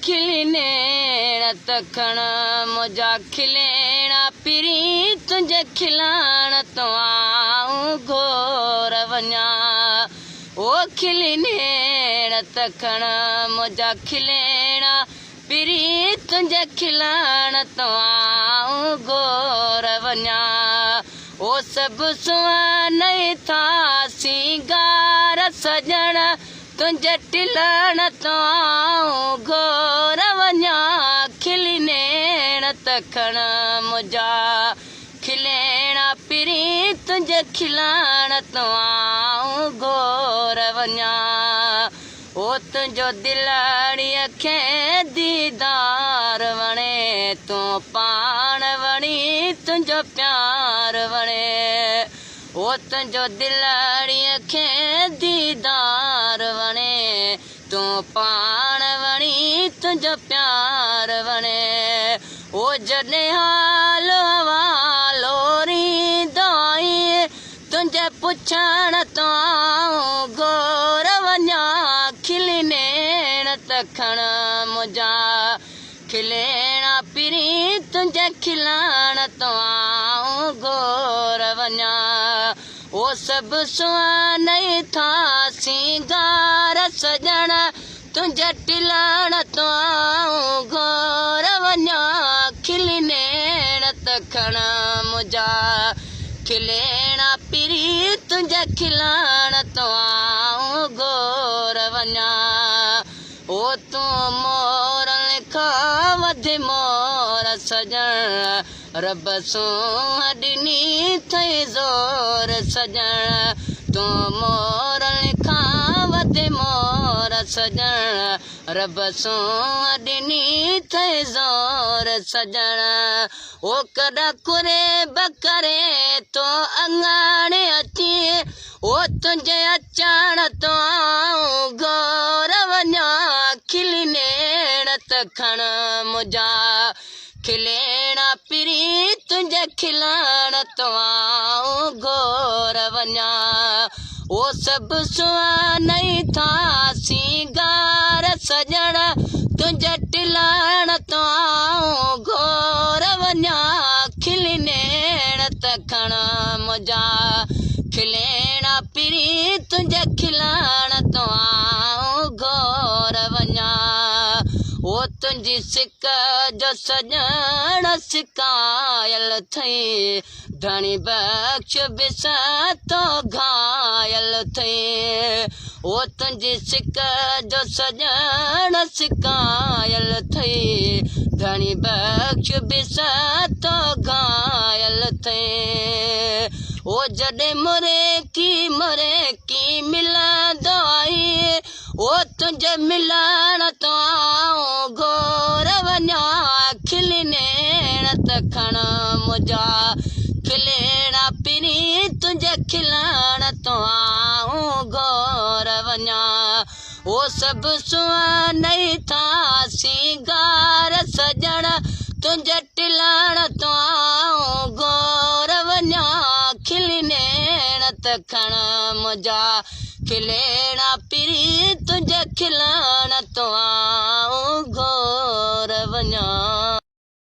खिलने तखण मुझा खिलेना पिरी तुझे खिलाण तो आऊं घोर वञा ओ खिलने तखण मुझा खिलेना पिरी तुझे खिलाण तो आऊं घोर वञा ओ सब सुहान था सिंगार सजण तुझे टिलण तो आऊं घोर वञा खिलने तखण मुझा खिलेना पिरी तुझे खिलाण तो आऊं घोर वञा ओ तुझो दिलाड़ी खे दीदार वणे तू पाण वणी तुझो प्यार वणे ओ तुझो दिलाड़ी खे दीदार वणे तू पाण वणी तुझो प्यार वणे ओ जॾहिं हाल हवालो रींदाई तुझे पुछण तो आऊं घोर वञा खिलने तखण मुझा खिलेना पिरी तुझे खिलाण तो आऊं घोर वञा ओ सब सुहान था सिंगार सजण तुझे टिलण तो आऊं घोर वञा खिलने तखण मुझा खिलेना पिरी तुझे खिलाण तो आऊं घोर वञा ओ तू मोर लिखा वधि मोर सजण रब सूं ॾिनी थई ज़ोर सजण तू मोर लिखा वधि मोर सजण रब सूं ॾिनी थई ज़ोर सजण ओ कॾहिं कुरे बकरे तो अंगणे अची ओ तुझे अचण तो आऊं घोर वञा खिलने तखण मुझा खिलेना पिरी तुझे खिलाण तो आऊं घोर वञा ओ सब सुहान था सिंगार सजण तुझे टिलण तो आऊं घोर वञा खिलने तखण मुझा खिलेना पिरी तुझे खिलाण तो आऊं घोर वञा ओ तुझी सिक जो सजण सिकायल थई धणी बख्श बिसा तो घायल थई ओ तुझी सिक जो सजण सिकायल थई धणी बख्श बिसा तो घायल थई ओ जॾहिं मुरे की मिलंदो आई ओ तुझे मिलण तो आऊं घोर वञा खिलने तखण मुझा खिलेना पिरी तुझे खिलाण तो आऊं घोर वञा ओ सब सुहान था सिंगार सजण तुझे टिलण तो आऊं घोर वञा खिलने तखण मुझा खिलेना पिरी तुझे खिलाण तो आऊं घोर वञा।